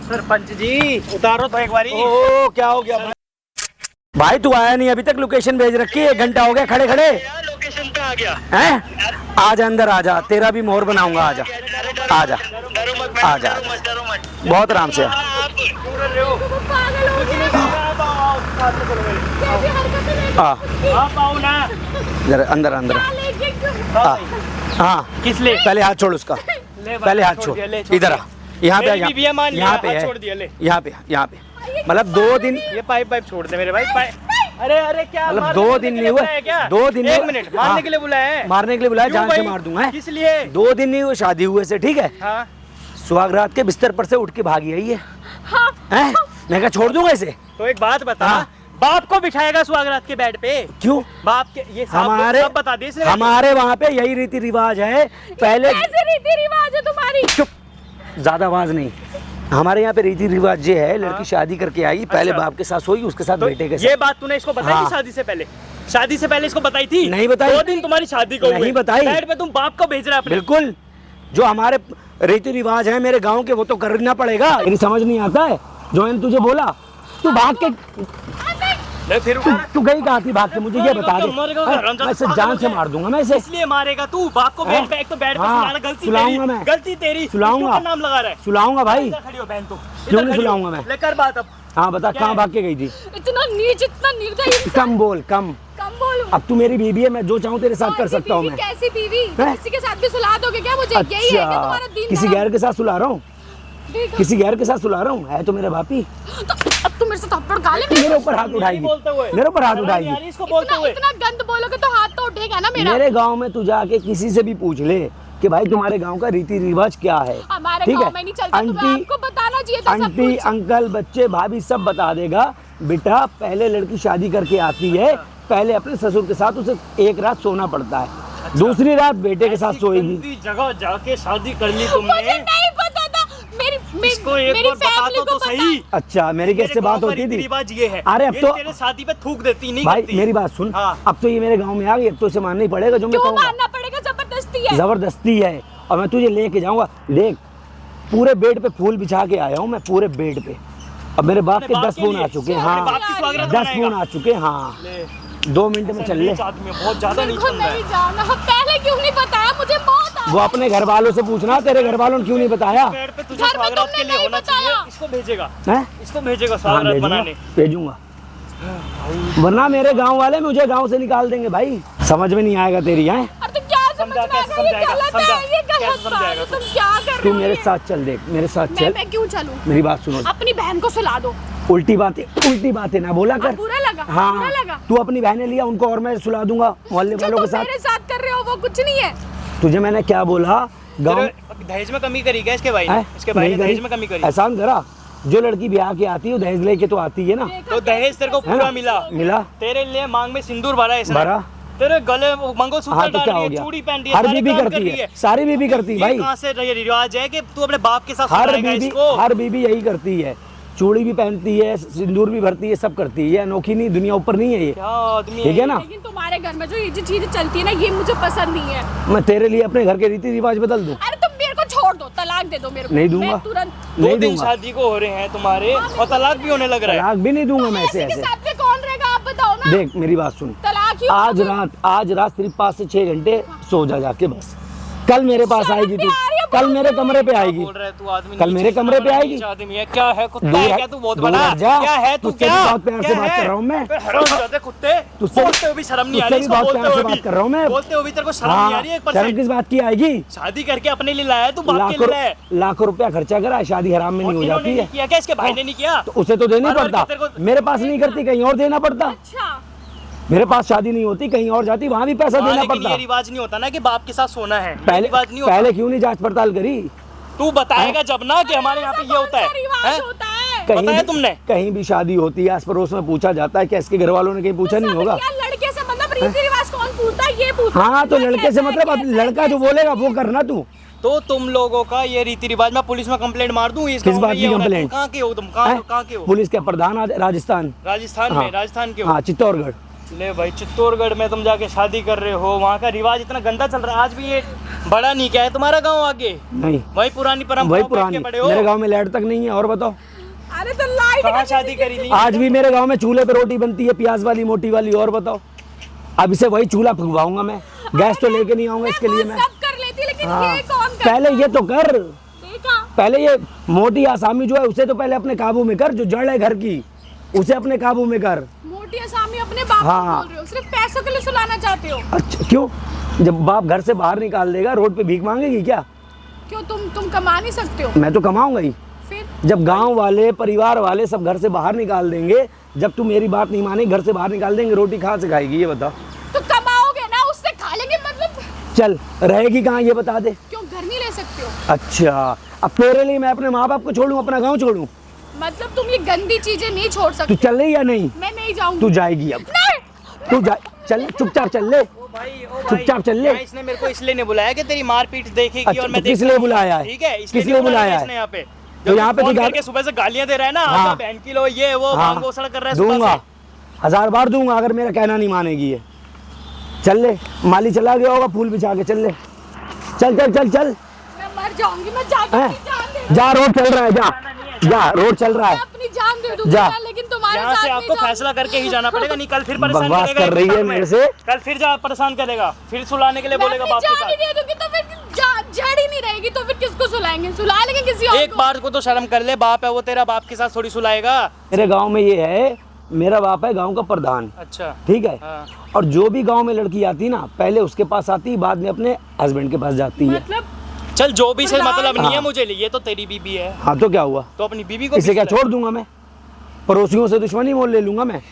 सरपंच जी उतारो तो एक बारी। ओ क्या हो गया भाई? तू आया नहीं अभी तक, लोकेशन भेज रखी है, 1 घंटा हो गया खड़े खड़े। लोकेशन पे आ गया हैं? आजा अंदर आजा, तेरा भी मोहर बनाऊंगा। आजा आजा आजा, बहुत आराम से। जरा अंदर अंदर। हाँ किस लिए? पहले हाथ छोड़ उसका, पहले हाथ छोड़। इधर आ, यहाँ पे यहाँ पे यहाँ पे यहाँ पे। मतलब 2 दिन ये पाइप छोड़ दे मेरे भाई। अरे अरे क्या मतलब 2 दिन नहीं हुए, 2 दिन। 1 मिनट मारने के लिए बुलाया है? मारने के लिए बुलाया, जान से मार दूंगा। किस लिए? 2 दिन नहीं हुए शादी हुए से, ठीक है? हाँ। सुहागरात के बिस्तर पर से उठ के भागी है ये। हाँ। हैं? मैं क्या छोड़ दूंगा इसे? तो एक बात बता, हाँ। बाप को बिठाएगा सुहागरात के बेड पे? क्यों? बाप के ये हमारे सब बता दे इसने। हमारे वहाँ पे यही रीति रिवाज है। पहले कैसे रीति रिवाज है तुम्हारी? चुप, ज्यादा आवाज नहीं। हमारे यहाँ पे रीति रिवाज ये है, लड़की शादी करके आई, पहले बाप के साथ सोई, उसके साथ तो बेटे के ये साथ। बात तूने इसको बताई हाँ। थी शादी से पहले? शादी से पहले इसको बताई थी? नहीं बताई। 2 दिन तुम्हारी शादी को नहीं बताई। बेड पे तुम बाप को भेज रहा है अपने? बिल्कुल, जो हमारे रीति रिवाज है मेरे गांव के, वो तो करना पड़ेगा। मेरी समझ नहीं आता है जो मैंने तुझे बोला। तू भाग के फिर तू गई कहाँ थी भाग के? मुझे ये बता दे। मैं इसे जान से मार दूंगा। मैं इसे इसलिए मारेगा तू बाप को बेड पे? एक तो बेड पे सुलाना गलती सुलाऊंगा तेरी, मैं। गलती तेरी। सुलाऊंगा। किसके नाम लगा रहा है? सुलाऊंगा भाई। खड़ी हो बहन तू। क्यों नहीं सुलाऊंगा मैं? लेकर बात अब। हाँ बता, कहाँ भाग के गई थी? इतना नीच, इतना निर्दयी। कम बोल, कम। कम बोलूं? अब तू मेरी बीवी है, मैं जो चाहूँ तेरे साथ कर सकता हूँ मैं। कैसी बीवी? हैं? किसी के साथ भी सुला दोगे क्या मुझे? यही है क्या तुम्हारा दिन? किसी गैर के साथ सुला रहा हूँ? देखो। किसी गैर के साथ सुला रहा हूँ? है तो मेरा बापी। तो अब तुम मेरे से थप्पड़ गाले मेरे ऊपर हाथ उठाएगी, मेरे ऊपर हाथ उठाएगी। इसको बोलते हुए इतना गंद बोलोगे तो हाथ तो उठेगा ना मेरा। मेरे गांव में तू जाके किसी से भी पूछ ले कि भाई तुम्हारे गांव का रीति रिवाज क्या है। हमारे ठीक गांव है? में नहीं चलता, तुम्हें आपको बताना चाहिए था सब आंटी, कुछ। अंकल, बच्चे, भाभी सब बता देगा। बेटा पहले लड़की शादी करके आती है, पहले अपने ससुर के साथ उसे 1 रात सोना पड़ता है, दूसरी रात बेटे के साथ सोएगी। जगह जाके शादी कर ली मुझे तुमने? नहीं पता था। इसको एक बार बता दो तो सही। अच्छा, मेरी कैसे बात होती थी? रिवाज ये है। अरे अब ये तो तेरे शादी पे थूक देती नहीं भाई करती। मेरी बात सुन। हाँ। अब तो ये मेरे गांव में आ गई, अब तो इसे मानना ही पड़ेगा जो मैं क्यों कहूँगा। मानना पड़ेगा? जबरदस्ती है। जबरदस्ती है, और मैं तुझे लेके जाऊंगा। देख, पूरे बेड पे फूल बिछा के आया हूँ मैं, पूरे बेड पे। अब मेरे बाप के 10 फोन आ चुके हैं। हाँ, 10 फोन आ चुके हैं। हाँ, 2 मिनट में चल ले। बहुत ज्यादा नहीं बिल्कुल चल रहा है। नहीं जाना। पहले क्यों नहीं बताया मुझे? बहुत वो अपने घर वालों से पूछना, तेरे घर वालों ने क्यों नहीं बताया? पेड़ पे तुझे घर में स्वागरात तुमने के लिए नहीं होना चाहिए। बताया। इसको भेजेगा, हैं? इसको भेजेगा हाँ, स्वागरात बनाने। भेजूंगा, वरना मेरे गांव वाले मुझे गांव से निकाल देंगे भाई। समझ में नहीं आएगा तेरी। हैं? और तुम क्या समझ समझा, में आ कैसे गया? ये समझाएगा? गलत समझा, है, ये कैसे गलत बात है। समझाएगा तुम क्या कर रहे तू हो? मेरे ये? साथ चल, देख मेरे साथ चल। मैं क्यों चलूं? मेरी बात सुनो। अपनी बहन को सुला दो। उल्टी बातें ना बोला कर। बुरा लगा? हाँ, बुरा लगा? तू अपनी बहनें लिया, उनको और मैं सुला दूंगा मोहल्ले जो वालों के तुम साथ। मेरे साथ कर रहे हो वो कुछ नहीं है। तुझे मैंने क्या बोला? गाँव तेरे दहेज में कमी करी क्या इसके भाई ने? इसके भाई ने दहेज में कमी करी? एहसान करा। जो लड़की ब्याह के आती है वो दहेज लेके तो आती है ना। तो दहेज तेरे को है पूरा ना? मिला। तेरे लिए मांग में सिंदूर भरा है इसने। भरा। तेरे गले मंगलसूत्र हाँ तो डाल क्या रही हो है, गया? चूड़ी पहन रही है, हर सारे बीबी काम कर करती रही है, सारी बीबी करती है ये भाई। कहाँ से ये रिवाज है कि तू अपने बाप के साथ हर सुलाएगा बीबी, इसको? हर बीबी यही करती है। चूड़ी भी पहनती है, सिंदूर भी भरती है, सब करती है। ये अनोखी नहीं, दुनिया ऊपर नहीं है ये। क्या आदमी ठीक है ना? लेकिन तुम्हारे घर में जो ये चीजें चलती है ना, ये मुझे पसंद नहीं है। मैं तेरे लिए अपने घर के रीति रिवाज बदल दूं? अरे तुम मेरे को छोड़ दो, तलाक दे दो मेरे को। नहीं दूंगा। मैं तुरंत। 2 नहीं दिन दूंगा, शादी को हो रहे हैं तुम्हारे और तलाक भी होने लग रहा है। तलाक भी नहीं दूंगा मैं ऐसे ऐसे के ऐसे। साथ में कौन रहेगा? आप बताओ ना। देख मेरी बात सुन, तलाक ही आज रात सिर्फ 5 से 6 घंटे सो जा जाके बस। कल मेरे पास आएगी तू, कल मेरे कमरे पे आएगी। बोल रहा है तू आदमी? कल मेरे कमरे पे आएगी। आदमी है क्या? है कुत्ता दूर है है, क्या? तू बहुत दूर बड़ा हट जा। क्या है? तू तुझसे क्या? भी बहुत प्यार से क्या बात है? कर रहा हूँ मैं। हरामजादे कुत्ते, तुझसे बोलते हुए भी शर्म नहीं आ रही भी इसको? बहुत बोलते प्यार से हुए बात भी कर रहा हूँ मैं। बोलते हुए भी तेरे को शर्म नहीं आ रही है? 1% शर्म किस बात की आएगी? शादी करके अपने लिए लाया है तू, बाप के लिए लाया है? लाखों रुपया खर्चा करा है, शादी हराम में नहीं हो इन्होंने जाती है। नहीं किया क्या? इसके भाई ने नहीं किया? तो उसे तो देना ही और क्या पड़ता। तेरे को- मेरे पास नहीं करती, कहीं और देना पड़ता। अच्छा, मेरे पास शादी नहीं होती, कहीं और जाती, वहाँ भी पैसा देना लेकिन पड़ता। ये रिवाज नहीं होता ना कि बाप के साथ सोना है। पहले रिवाज नहीं होता। पहले क्यों नहीं जांच पड़ताल करी? तू बताएगा जब ना कि हमारे यहाँ पे ये होता है। रिवाज हैं? होता है। कहीं बताया भी- तुमने? कहीं भी शादी होती है, आस पड़ोस में पूछा जाता है, क्या इसके घर वालों ने कहीं पूछा नहीं होगा? यार लड़के से मतलब रीति रिवाज कौन पूछता है? ये पूछता है। हाँ तो लड़के से कैसा है, मतलब अब कैसा है, लड़का जो बोलेगा वो करना तू। तो तुम लोगों का ये रीति रिवाज, मैं पुलिस में कंप्लेंट मार दूं? इस किस गाँव बात में की ये हो रहा है। कंप्लेंट? तुम कहाँ के हो? तुम हैं? कहाँ के हो? पुलिस के प्रधान राजस्थान। राजस्थान हाँ। में? राजस्थान के हो? हाँ चित्तौड़गढ़। ले भाई, चित्तौड़गढ़ में तुम जाके शादी कर रहे हो, वहाँ का रिवाज इतना गंदा चल रहा है, आज भी ये बड़ा नहीं क्या है तुम्हारा गांव आगे? नहीं, वही पुरानी परंपरा वही पे पुरानी। पड़े हो। मेरे गांव में लाइट तक नहीं है। और बताओ, अरे तो लाइट कहाँ शादी करी ली? आज भी मेरे गांव में चूल्हे पे रोटी बनती है, प्याज वाली, मोटी वाली। और बताओ, अब इसे वही चूल्हा फुकवाऊंगा मैं, गैस तो लेके नहीं आऊंगा इसके लिए मैं। सब कर लेती, लेकिन हाँ, ये कौन करता? पहले ये तो कर, देखा? पहले ये मोटी आसामी जो है उसे तो पहले अपने काबू में कर, जो जड़ है घर की उसे अपने काबू में कर। मोटी आसामी अपने बाप को हाँ। बोल रहे हो, सिर्फ पैसों के लिए सुलाना चाहते हो? अच्छा, क्यों? जब बाप घर से बाहर निकाल देगा, रोड पे भीख मांगेगी क्या? क्यों, तुम कमा नहीं सकते हो? मैं तो कमाऊंगा ही। फिर जब गांव वाले, परिवार वाले सब घर से बाहर निकाल देंगे, जब तू मेरी बात नहीं मानेगी, घर से बाहर निकाल देंगे, रोटी कहाँ से खाएगी ये बता? तो कमाओगे ना, उससे खा लेंगे मतलब। चल, रहेगी कहाँ ये बता दे। क्यों घर नहीं ले सकते हो? अच्छा, अब तेरे लिए मैं अपने माँ बाप को छोड़ूं, अपना गाँव छोड़ूं? मतलब तुम ये गंदी चीजें नहीं छोड़ तू सकते? चल रही या नहीं? मैं नहीं जाऊंगी। तू जाएगी अब। नहीं। तू जा, चल, चुपचाप चल ले, ओ भाई, चुपचाप चल ले। यहाँ इसने मेरे को इसलिए नहीं बुलाया कि तेरी मारपीट देखेगी अच्छा, और मैं तो किस देख लिए लूंगा। बुलाया है? ठीक है, किस लिए बुलाया है? इसने यहाँ पे? तो यहाँ पे फोन तू करके सुबह से गालियां दे रहा है ना, हाँ। आजा बहन की लो, ये वो हाँ, मांगो सड़ कर रहा है सुबह दूंगा, से। 1000 बार दूंगा अगर मेरा कहना नहीं मानेगी ये। चल ले, माली चला गया होगा फूल बिछा के, चल ले, चल चल चल चल। मैं मर जाऊंगी, मैं जाके हैं? अपनी जान दे जा, रोड चल रहा है, जा जा, रोड चल रहा मैं है। अपनी जान दे दूंगी जा। ना, लेकिन तुम्हारे यहाँ साथ से नहीं आपको जाऊंगी। फैसला करके ही जाना पड़ेगा, नहीं कल फिर परेशान बकवास करेगा। कर रही है मेरे से। कल फिर जा परेशान करेगा, फिर सुलाने के लिए मैं बोलेगा अपनी बाप के जान ही साथ। दे दूंगी तो फिर जड़ ही नहीं रहेगी, तो फिर किसको सुलाएंगे? सुला लेंगे किसी और एक को। बार को तो शर्म कर ले, बाप है वो तेरा, बाप के साथ थोड़ी सुलाएगा। मेरे गांव में ये है, मेरा बाप है गांव का प्रधान, अच्छा, ठीक है। हाँ। और जो भी गांव में लड़की आती ना, पहले उसके पास आती, बाद में अपने हस्बैंड के पास जाती है। मतलब चल जो भी से मतलब नहीं है हाँ। मुझे लिए, ये तो तेरी बीबी है, हाँ, तो क्या हुआ? तो अपनी बीबी को इसे क्या पिछले- छोड़ दूंगा मैं? पड़ोसियों से दुश्मनी मोल ले लूंगा मैं?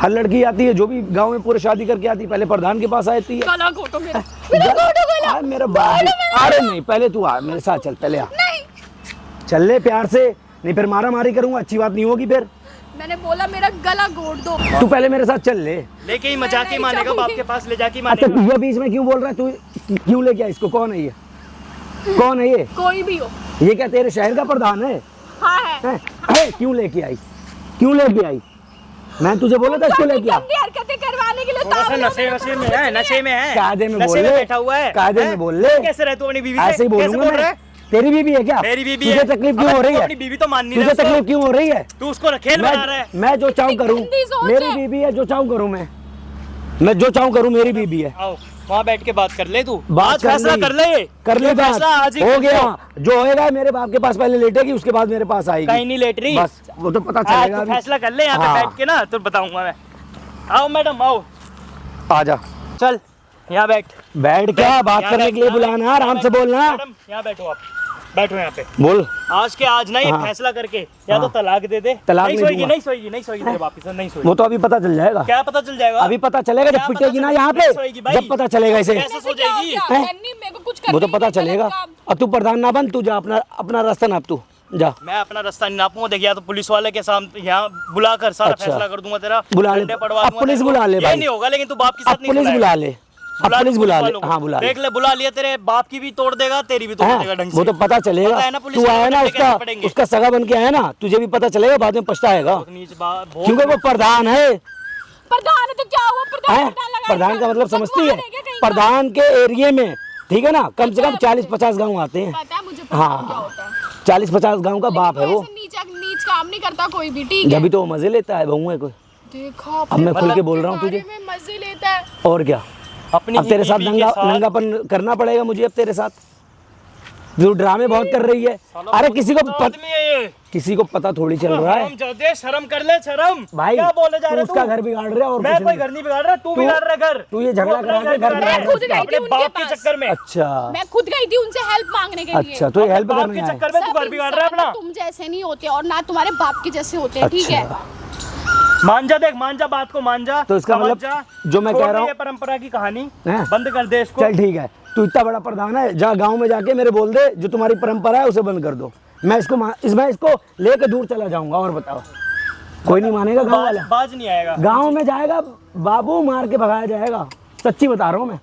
हर लड़की आती है जो भी गांव में पूरे शादी करके आती, पहले प्रधान के पास आती है। गला घोटो मेरा, मेरा घोटो गला। आ, मेरा बाप। अरे नहीं, पहले तू आ मेरे साथ, चल पहले आ, नहीं, चल ले प्यार से, नहीं फिर मारा मारी करूंगा, अच्छी बात नहीं होगी फिर। मैंने बोला मेरा गला घोट दो। तू पहले मेरे साथ चल ले। लेके ही मजाक ही नहीं मानेगा, बाप जाऊंगी। के पास ले जाके अच्छा, मानेगा। ये बीच में क्यों बोल रहा है तू? क्यों लेके आया इसको? कौन है ये? कौन है ये? कोई भी हो। ये क्या तेरे शहर का प्रधान है? हाँ है। है? क्यों लेके आई? क्यों लेके आई? मैं तुझे बोला था इसको लेके आ। गंदी हरकतें करवाने के लिए थोड़ा सा ताव लो नशे मेरे वशे को। में है, नशे में है, कायदे में नशे बोल ले। बैठा हुआ है, कायदे में हैं? बोल ले। कैसे रहे तू अपनी बीवी से? ऐसे ही कैसे बोलूंगा बोल रहा मैं। है? तेरी बीवी है क्या? मेरी बीबी तुझे है। तकलीफ अबे क्यों हो तू रही है? अपनी बीवी तो मान नहीं तुझे रहा उसको। तकलीफ क्यों हो रही है? तू उसको खेल बना रहा है। मैं जो चाहूँ करूँ, गंदी सोच मेरी है। बीबी है, जो चाहूँ करूँ मैं जो चाहूँ करूँ, मेरी बीबी है। आओ वहाँ बैठ के बात कर ले, तू बात आज फैसला करनी। कर ले, कर ले ये बात, फैसला आज ही हो कर गया। ले। जो होएगा मेरे बाप के पास पहले लेटेगी, उसके बाद मेरे पास आएगी। कहीं नहीं लेट रही, बस वो तो पता आज चलेगा तू अभी। फैसला कर ले यहाँ पे हाँ। बैठ के ना, तो बताऊंगा मैं। आओ मैडम आओ, आजा, चल यहाँ बैठ। बैठ क्या बात यहाँ करने बैठ, के लिए यहाँ बुलाना, बैठ, आराम से बोलना। मैडम यहाँ बैठो, आप बैठो यहाँ पे। बोल। आज के आज ना ये हाँ। फैसला करके या तो हाँ। तलाक दे दे, तलाक नहीं नहीं सोएगी, दूंगा। नहीं सोएगी, नहीं सोएगी तेरे बाप के साथ, नहीं सोएगी। वो तो अभी पता चल जाएगा। क्या पता चल जाएगा? अभी पता चलेगा जब क्या पता पिटेगी ना चलेगा? यहाँ नहीं सोएगी पे, भाई। जब पता चलेगा इसे। कैसे सो क्या हो जाएगी? गया? हैं? गन्नी, मेरे को कुछ वो तो करने पता नहीं देगा चलेगा। काम। अब तू प्रधान ना बन, तू जा अपना रास्ता नाप, तू जा। मैं अपना रास्ता नहीं नापूंगा, देख या तो पुलिस वाले के सामने यहाँ बुला कर सारा अच्छा। फैसला कर दूंगा तेरा, बुला ले। डंडे पड़वा अब दूंगा पुलिस तेरे को। बुला ले ये भाई। नहीं होगा, लेकिन तू बाप के अब साथ नहीं पुलिस सुलाएगा। बुला ले, अब पुलिस बुला ले। वालों को। हाँ, बुला ले। देख ले, बुला लिया, तेरे बाप की भी तोड़ देगा, तेरी भी तोड़ हैं? देगा ढंग से। वो तो पता चलेगा। पता है ना पुलिस तू वाले आया ना, डंडे कैसे उसका पड़ेंगे। उसका सगा बन के आया ना, तुझे भी पता चलेगा, बाद में पछताएगा। नीच बात बहुत- क्योंकि वो प्रधान है। प्रधान है तो क्या हुआ? प्रधान हैं? लगाएगा। प्रधान का मतलब समझती है? भगवान क्या कहीं का? प्रधान के एरिया में, ठीक है ना, कम से कम 40-50 गाँव आते हैं। पता है मुझे, प्रधान हाँ। क्या होता है। 40-50 गाँव का बाप है लेकिन वो। ऐसे नीच काम नहीं करता कोई भी, ठीक है? जब भी तो वो मजे लेता है, बहू है कोई। देखा अब मैं खुल के बोल रहा हूँ बारे तुझे। में मजे लेता है। और क्या, अपनी अब तेरे साथ बीवी के नंगापन करना पड़ेगा मुझे अब तेरे साथ। जो ड्रामे बहुत कर रही है। साला अरे बहुत आदमी है ये। किसी को पता थोड़ी चल रहा है हरामजादे, शर्म कर ले, शर्म। भाई। क्या बोले जा तू रहे उसका घर बिगाड़ रहा है और मैं कुछ कोई नहीं। घर नहीं बिगाड़ रहा, तू बिगाड़ रहा है घर। तू ये झगड़ा अपना करा के घर बिगाड़ रहा है। मैं खुद गई थी अपने उनके बाप के पास। चक्कर में, अच्छा मैं खुद गई थी उनसे हेल्प मांगने के लिए। अच्छा, तो ये हेल्प बाप करने के आया। चक्कर में तू सब घर बिगाड़ रहा है इंसान अपना। तुम जैसे नहीं होते और ना तुम्हारे बाप के जैसे होते हैं, ठीक है? अच्छा, मान जा, देख मान जा, बात को मान जा। तो इसका समझ मतलब जा, जो मैं छोड़ कह दे रहा हूँ- ये परंपरा की कहानी, हैं? बंद कर दे इसको। चल ठीक है, तू इतना बड़ा प्रधान है, जा गांव में जाके मेरे बोल दे, जो तुम्हारी परंपरा है उसे बंद कर दो। मैं इसको लेके दूर चला जाऊंगा। और बताओ, कोई नहीं मानेगा गांव वाला। बाज नहीं आएगा। गांव में जाएगा बाबू, मार के भगाया जाएगा। सच्ची बता रहा हूँ मैं।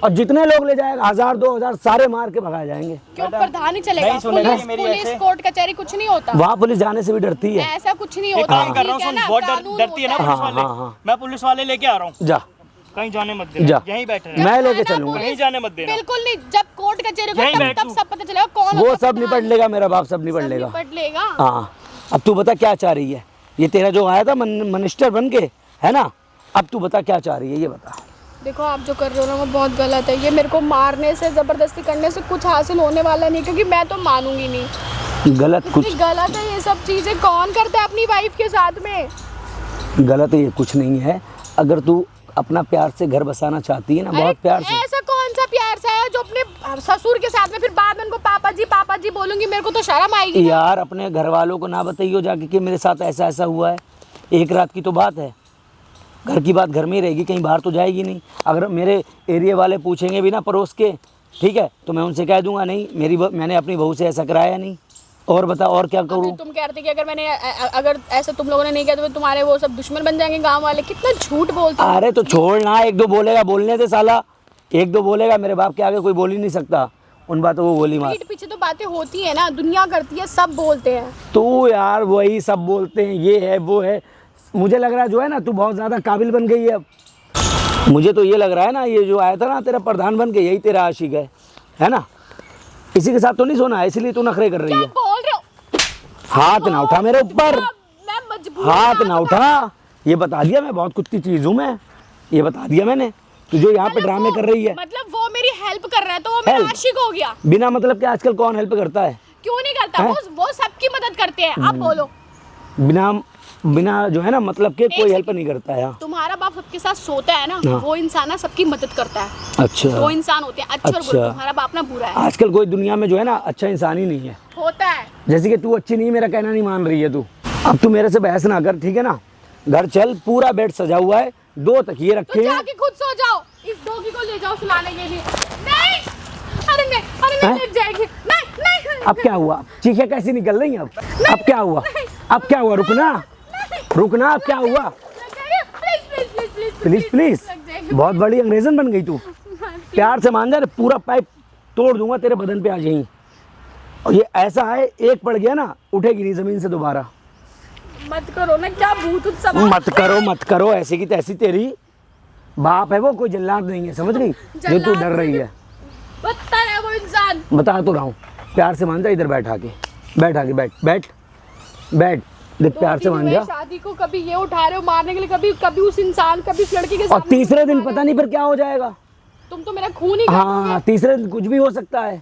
और जितने लोग ले जाएगा 1000 2000 सारे मार के भगा जाएंगे। क्यों प्रधान ही चलेगा? नहीं सुनेगा ये मेरी पुलिस ऐसे। कोर्ट कचहरी कुछ नहीं होता, वहाँ पुलिस जाने से भी डरती है। ऐसा कुछ नहीं एक होता। काम कर रहा हूँ, ठीक है सुन, ना, बहुत कानून डरती है ना होता पुलिस वाले। हाँ। मैं पुलिस वाले लेके आ रहा हूँ, जा कहीं जाने मत जा। देना, यहीं बैठे रहना। मैं लेके है ना, चलूंगा। कहीं जाने मत देना। बिल्कुल नहीं, जब कोर्ट कचहरी यहीं होगा बैठ तब तू। सब पता चलेगा कौन वो होता सब प्रधान। निपट लेगा, मेरा बाप सब निपट सब लेगा। निपट लेगा। हाँ अब तू बता क्या चाह रही है? ये तेरा जो आया था मिनिस्टर बन के, है ना, अब तू बता क्या चाह रही है, ये बता। देखो आप जो कर रहे हो ना वो बहुत गलत है। ये मेरे को मारने से, जबरदस्ती करने से कुछ हासिल होने वाला नहीं, क्योंकि मैं तो मानूंगी नहीं। गलत कुछ ये गलत है, ये सब चीजें कौन करता है अपनी वाइफ के साथ में? गलत ये कुछ नहीं है। अगर तू अपना प्यार से घर बसाना चाहती है ना, बहुत प्यार से। ऐसा कौन सा प्यार सा है जो अपने ससुर के साथ में फिर बाद में उनको पापा जी बोलूंगी? मेरे को तो शर्म आएगी ना। यार अपने घर वालों को ना बताइयो जाके कि मेरे साथ ऐसा ऐसा हुआ है। एक रात की तो बात है, घर की बात घर में ही रहेगी, कहीं बाहर तो जाएगी नहीं। अगर मेरे एरिया वाले पूछेंगे भी ना पड़ोस के, ठीक है, तो मैं उनसे कह दूंगा नहीं मैंने अपनी बहू से ऐसा कराया नहीं। और बता और क्या करूँ? तुम कह रहे थे कि अगर ऐसा तुम लोगों ने नहीं किया तो फिर तुम्हारे वो सब दुश्मन बन जाएंगे गांव वाले। कितना झूठ बोलते हो। अरे तो छोड़ ना, एक दो बोलेगा, बोलने दे साला, एक दो बोलेगा। मेरे बाप के आगे कोई बोल ही नहीं सकता, उन बातों को गोली मार। पीठ पीछे तो बातें होती है ना, दुनिया करती है, सब बोलते हैं। तू यार वही सब बोलते हैं, ये है वो है। मुझे लग रहा है जो है ना, तू बहुत ज़्यादा काबिल बन गई है अब। मुझे तो ये लग रहा है ना, ये जो आया था ना तेरा प्रधान बन के, यही तेरा आशिक है ना? इसी के साथ तो नहीं सोना है, इसलिए तू नखरे कर रही क्या है। बोल रहे हो? हाथ ना उठा मेरे ऊपर, मैं मजबूर हाथ ना उठा। ये बता दिया मैं बहुत कुत्ती चीज़ हूँ मैं, ये बता दिया मैंने। तू जो यहाँ पे ड्रामे कर रही है, मतलब वो मेरी हेल्प कर रहा है तो वो मेरा Help? आशिक हो गया? बिना मतलब के आजकल कौन हेल्प करता है? क्यों नहीं करता? हैं? वो सबकी मदद करते हैं। आप बोलो। बिना जो है ना मतलब के कोई हेल्प नहीं करता है। तुम्हारा बाप सबके साथ सोता है ना, हाँ। वो इंसान ना सबकी मदद करता है। अच्छा, दो इंसान होते हैं, अच्छे और बुरे। अच्छा। तुम्हारा बाप ना बुरा है। आजकल कोई दुनिया में जो है ना अच्छा इंसान ही नहीं है। होता है। जैसे कि तू अच्छी नहीं, मेरा कहना नहीं मान रही है तू। अब तू मेरे से बहस ना कर, ठीक है ना? घर चल, पूरा बेड सजा हुआ है, 2 तकिए तो रखे हैं। जाके खुद सो जाओ, इस डॉगी को ले जाओ सुलाने के लिए। नहीं, अरे नहीं हैं? लेट जाएगी। नहीं। अब क्या हुआ? चीखें कैसी निकल रही हैं अब क्या हुआ? अब क्या हुआ? रुकना, अब क्या हुआ? प्लीज बहुत बड़ी अंग्रेजन बन गई तू। प्यार से मान जा, पूरा पाइप तोड़ दूंगा तेरे बदन पे आ जाएगी। और ये ऐसा है, एक पड़ गया ना उठेगी नहीं जमीन से दोबारा। मत करो ना, क्या भूत सवाल। मत करो, ऐसे की तैसी तेरी बाप है वो, कोई जल्लाद नहीं है, समझ गई? जो तू डर रही है, बदतर है वो इंसान। बता तो रहा हूँ। प्यार से मान जा, इधर बैठ आके बैठ देख, प्यार से मान जा। शादी को कभी ये उठा रहे हो मारने के लिए, कभी उस इंसान, कभी उस लड़की के और सामने तीसरे दिन पता नहीं फिर क्या हो जाएगा। तुम तो मेरा खून ही कर दोगे। हाँ, तीसरे दिन कुछ भी हो सकता है।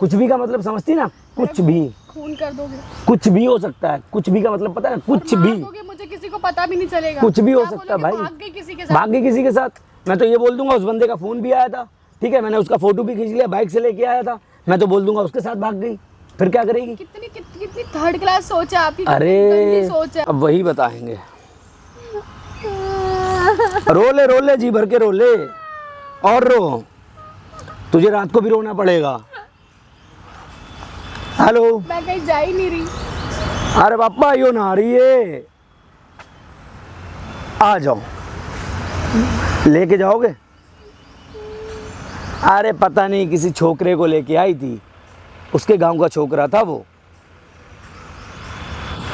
कुछ भी का मतलब समझती ना? कुछ भी, खून कर दोगे। कुछ भी हो सकता है। कुछ भी का मतलब पता है ना? कुछ मार भी, दोगे, मुझे किसी को पता भी नहीं चलेगा। कुछ भी हो क्या सकता है बोलोगे? भाई। भाग गई किसी के साथ। भाग गई किसी के साथ। मैं तो ये बोल दूंगा उस बंदे का फोन भी आया था, ठीक है, मैंने उसका फोटो भी खींच लिया, बाइक से लेके आया था। मैं तो बोल दूंगा उसके साथ भाग गई, फिर क्या करेगी? कितनी थर्ड क्लास सोच है आपकी। अरे गंदी सोच है। अब वही बताएंगे। रो ले जी भर के रो ले, और रो, तुझे रात को भी रोना पड़ेगा। हेलो, मैं कहीं जा ही नहीं रही। अरे पापा यो ना रही है, आ जाओ, लेके जाओगे? अरे पता नहीं किसी छोकरे को लेके आई थी, उसके गांव का छोकरा था वो,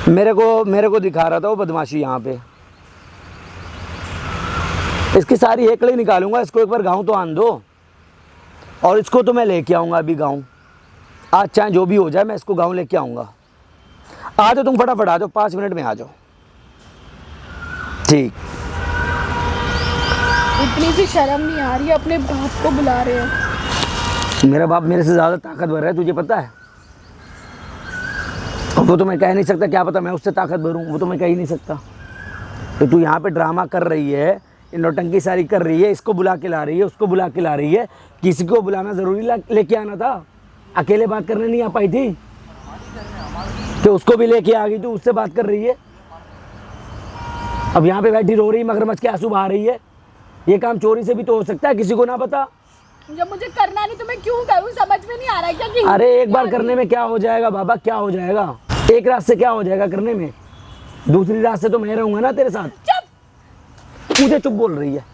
मेरे को दिखा रहा था वो बदमाशी यहाँ पे। इसकी सारी हेकड़ी निकालूंगा, इसको एक बार गांव तो आन दो, और इसको तो मैं लेके आऊँगा अभी गांव। आज चाहे जो भी हो जाए, मैं इसको गांव लेके आऊँगा। आ जाओ तुम, फटाफट आ जाओ, 5 मिनट में आ जाओ। ठीक। इतनी सी शर्म नहीं आ रही है, अपने बाप को बुला रहे हैं। मेरा बाप मेरे से ज़्यादा ताकतवर है, तुझे पता है? वो तो मैं कह नहीं सकता, क्या पता मैं उससे ताकतवर हूँ, वो तो मैं कह ही नहीं सकता। तो तू यहाँ पे ड्रामा कर रही है, नौटंकी सारी कर रही है, इसको बुला के ला रही है, उसको बुला के ला रही है। किसी को बुलाना ज़रूरी लेके आना था? अकेले बात करने नहीं आ पाई थी कि उसको भी लेके आ गई, तू उससे बात कर रही है। अब यहाँ पे बैठी रो रही, मगरमच्छ के आंसू बहा रही है। ये काम चोरी से भी तो हो सकता है, किसी को ना पता। जब मुझे करना नहीं तो मैं क्यों करूं, समझ में नहीं आ रहा है क्या कि अरे एक बार करने में क्या हो जाएगा बाबा, क्या हो जाएगा? एक रात से क्या हो जाएगा करने में? दूसरी रात से तो मैं रहूंगा ना तेरे साथ। चुप। मुझे चुप बोल रही है,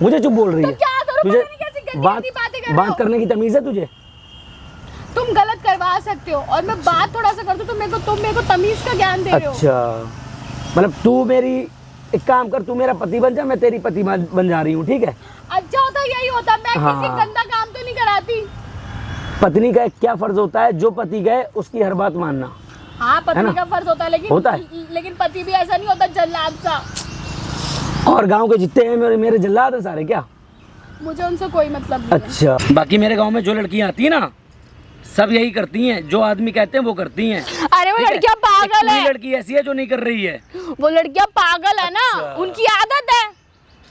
मुझे चुप बोल रही है। क्या करूं, तुझे पता नहीं कैसे गंदी बात गंदी बातें कर रहे हो। बात करने की तमीज है तुझे? तुम गलत करवा सकते हो और मैं बात थोड़ा सा करती हूँ तो तुम मेरे को तमीज का ज्ञान दे रहे हो। अच्छा, मतलब तू मेरी एक काम कर, तू मेरा पति बन जा, मैं तेरी पति बन जा रही हूँ, ठीक है? अच्छा होता यही होता, मैं हाँ। किसी गंदा काम तो नहीं कराती। पत्नी का क्या फर्ज होता है, जो पति गए उसकी हर बात मानना। हाँ है पत्नी ना? का फर्ज होता है होता है। लेकिन पति भी ऐसा नहीं होता जल्लाद सा। और गांव के जितने हैं मेरे जल्लाद हैं सारे क्या? मुझे उनसे कोई मतलब नहीं है। अच्छा, बाकी मेरे गांव में जो लड़कियां आती है ना, सब यही करती हैं, जो आदमी कहते हैं वो करती हैं। अरे वो ठीक है? लड़कियां पागल एक है, लड़की ऐसी है जो नहीं कर रही है। वो लड़कियां पागल है ना, अच्छा। उनकी आदत है।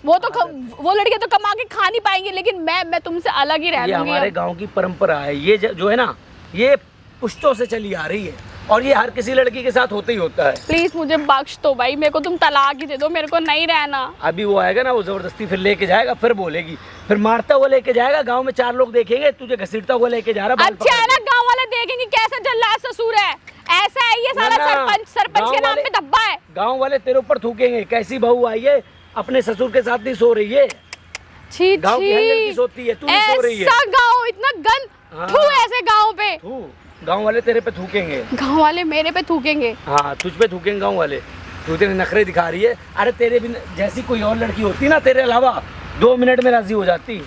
वो लड़कियां तो कमा के खा नहीं पाएंगी, लेकिन मैं तुमसे अलग ही रह ये लूंगी हमारे अब। गांव की परंपरा है, ये जो है ना, ये पुश्तों से चली आ रही है और ये हर किसी लड़की के साथ होता ही होता है। प्लीज मुझे बख्श दो भाई, मेरे को तुम तलाक ही दे दो, मेरे को नहीं रहना। अभी वो आएगा ना, वो जबरदस्ती फिर लेके जाएगा, फिर बोलेगी, फिर मारता हुआ लेके जाएगा, गांव में 4 लोग देखेंगे तुझे घसीटता हुआ लेके जा रहा बाल अच्छा है पकड़ ना, गांव वाले देखेंगे कैसा जल्लाद ससुर है। ऐसा है ये सारा ना, ना, सरपंच गाँव के नाम वाले- पे धब्बा है। गाँव वाले तेरे ऊपर थूकेंगे, कैसी बहू आई है, अपने ससुर के साथ नहीं सो रही है, छी गाँव की हर लड़की सोती है, तू नहीं सो रही है। ऐसा गाँव इतना गंद, हाँ। थू ऐसे गाँव पे। गाँव वाले तेरे पे थूकेंगे। गाँव वाले मेरे पे थूकेंगे। हाँ, तुझ पे थूकेंगे गाँव वाले, तू तेरे नखरे दिखा रही है। अरे तेरे भी जैसी कोई और लड़की होती ना तेरे अलावा, 2 मिनट में राजी हो जाती।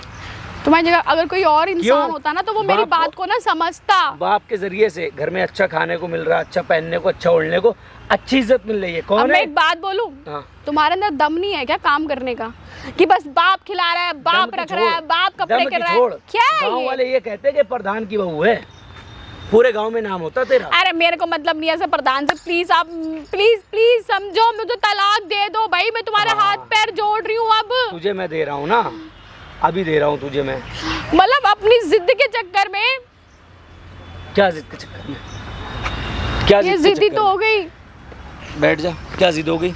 तुम्हारी जगह अगर कोई और इंसान क्यों? होता ना तो वो मेरी बाप बात को ना समझता। बाप के जरिए से घर में अच्छा खाने को मिल रहा, अच्छा पहनने को, अच्छा ओढ़ने को, अच्छी इज्जत मिल रही है। अब कौन मैं है? एक बात बोलूं, हाँ। तुम्हारे अंदर दम नहीं है क्या काम करने का, कि बस बाप खिला रहा है, बाप दम की रख रहा है, छोड़, बाप कपड़े दम कर की रहा छोड़। है, क्या है गाँव ये? वाले ये कहते हैं कि प्रधान की बहू है, पूरे गांव में नाम होता तेरा। अरे मेरे को मतलब नहीं है ऐसे प्रधान से, प्लीज आप प्लीज समझो, मुझे तलाक दे दो भाई, मैं तुम्हारे हाँ। हाथ पैर जोड़ रही हूँ अब। तुझे मैं दे रहा हूँ ना, अभी दे रहा हूँ तुझे मैं। मतलब अपनी जिद के चक्कर में, क्या जिद के चक्कर में? क्या ये जिद के जिद्दी चक्कर तो में? हो गई। बैठ जा, क्या जिद हो गई?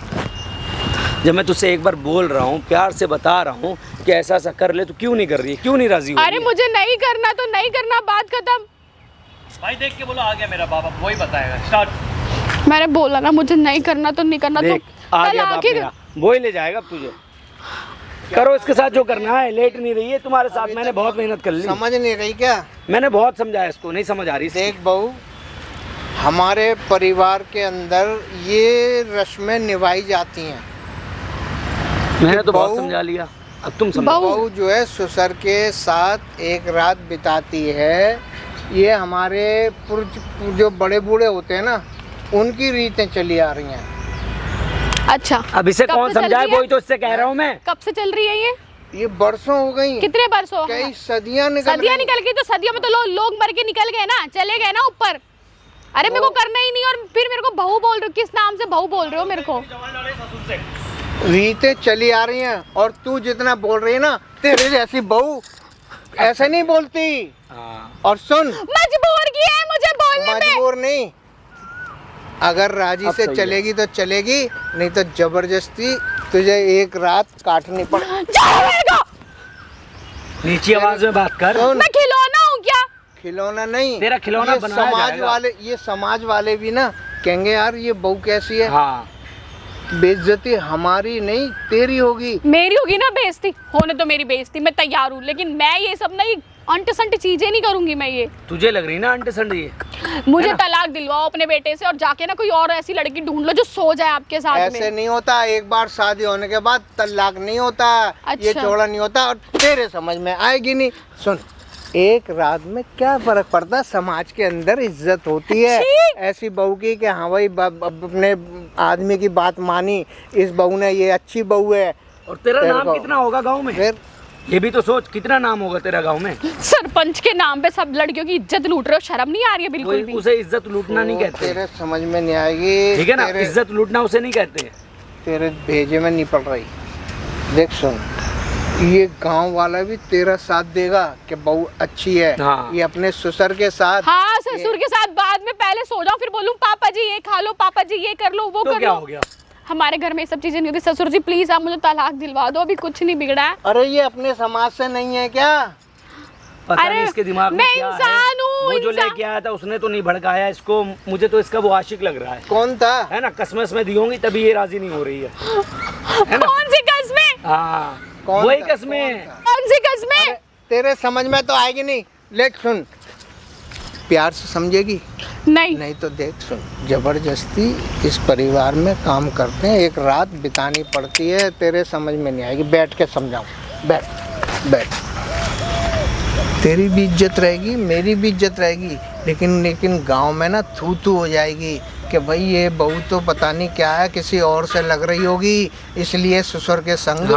जब मैं तुझसे एक बार बोल रहा हूँ, प्यार से बता रहा हूँ कि ऐसा ऐसा कर ले, तो क्यों नहीं कर रही है, क्यों नहीं राजी हो रही अरे है? मुझे नहीं करना तो नहीं करना, बात खत्म। भाई देख के बोलो, आ गया मेरा बाप, अब वही बताएगा। स्टार्ट। मैंने बोला ना मुझे नहीं करना तो नहीं करना, तो देख आ गया बाप मेरा, वो ही ले जाएगा अब तुझे। करो इसके साथ जो करना है, लेट नहीं रही है तुम्हारे साथ, मैंने बहुत मेहनत कर ली। समझ नहीं रही क्या? मैंने बहुत समझाया इसको, नहीं समझ आ रही। देख बहू, हमारे परिवार के अंदर ये रस्में निभाई जाती हैं। मैंने तो बहुत बहू- समझा लिया, अब तुम समझो। बहू- बहू जो है ससुर के साथ एक रात बिताती है, ये हमारे जो बड़े बूढ़े होते हैं ना, उनकी रीतें चली आ रही हैं। अच्छा अब इसे कब कौन से चल समझाए, रही है? वही तो इससे कह रहा हूँ मैं। कब से चल रही है ये बरसों हो गई, कितने बरसों? कई सदियां निकल सदियां गई। निकल गई तो सदियों में तो लोग मर के निकल गए ना, चले गए ना ऊपर। अरे मेरे को करना ही नहीं, और फिर मेरे को बहू बोल रहे हो, किस नाम से बहू बोल रहे हो मेरे को? रीतें चली आ रही हैं, और तू जितना बोल रही है ना, तेरे जैसी बहू ऐसे नहीं बोलती। हाँ। और सुन, मजबूर किया है मुझे बोलने पे। मजबूर नहीं, अगर राजी अब से सही है। चलेगी तो चलेगी, नहीं तो जबरदस्ती तुझे एक रात काटनी पड़े। जाओ मेरे को, नीची आवाज में बात कर। सुन, मैं खिलौना हूँ क्या? खिलौना नहीं, तेरा खिलौना ये बनाया समाज जाएगा। वाले, ये समाज वाले भी ना कहेंगे यार ये बहू कैसी है। हाँ, बेइज्जती हमारी नहीं तेरी होगी। मेरी होगी ना बेइज्जती, होने तो मेरी बेइज्जती, मैं तैयार हूँ, लेकिन मैं ये सब नहीं अंट संट चीजें नहीं करूंगी मैं ये। तुझे लग रही ना अंटे संड ये। मुझे है ना? तलाक दिलवाओ अपने बेटे से, और जाके ना कोई और ऐसी लड़की ढूंढ लो जो सो जाए आपके साथ ऐसे में। नहीं होता, एक बार शादी होने के बाद तलाक नहीं होता, ये अच्छा। चौड़ा नहीं होता, और तेरे समझ में आएगी नहीं। सुन, एक रात में क्या फर्क पड़ता, समाज के अंदर इज्जत होती है ठीक। ऐसी बहू की कि हाँ भाई अपने आदमी की बात मानी, इस बहू ने, ये अच्छी बहू है। और तेरा तेरे नाम को- कितना होगा गांव में? फिर ये भी तो सोच, कितना नाम होगा तेरा गांव में। सरपंच के नाम पे सब लड़कियों की इज्जत लूट रहे हो, शर्म नहीं आ रही है बिल्कुल वही भी? उसे इज्जत लूटना नहीं वो कहते, तेरे समझ में नहीं आएगी। ठीक है ना? तेरे- इज्जत लूटना उसे नहीं कहते। तेरे भेजे में नहीं पड़ रही। देख सुन, ये गांव वाला भी तेरा साथ देगा कि बहू अच्छी है। हाँ। ये अपने ससुर के साथ, हाँ, ससुर के साथ बाद में पहले सो जाओ, फिर बोलूं पापा जी ये खा लो, पापा जी ये कर लो, वो तो कर क्या लो। हो गया? हमारे घर में ये सब चीजें नहीं होती। ससुर जी प्लीज आप मुझे तलाक दिलवा दो, अभी कुछ नहीं बिगड़ा है। अरे ये अपने समाज से नहीं है क्या? पता अरे, नहीं इसके दिमाग में मैं क्या इंसान है। हूँ, वो जो इंसान। लेके आया था उसने तो नहीं भड़काया इसको, मुझे तो इसका वो आशिक लग रहा है। कौन था? है ना? कसमस में दी होंगी तभी ये राजी नहीं हो रही है ना? कौन सी कस्में? हाँ, कौन वही था? कसमें। कौन था? कौन सी कस्में? तेरे समझ में तो आएगी नहीं। लेट सुन, प्यार से समझेगी नहीं नहीं तो देख सुन, जबरदस्ती इस परिवार में काम करते हैं, एक रात बितानी पड़ती है, तेरे समझ में नहीं आएगी। बैठ के समझाऊं, बैठ बैठ। तेरी भी इज्जत रहेगी, मेरी भी इज्जत रहेगी, लेकिन गांव में ना थू थू हो जाएगी कि भाई ये बहू तो पता नहीं क्या है, किसी और से लग रही होगी, इसलिए ससुर के संग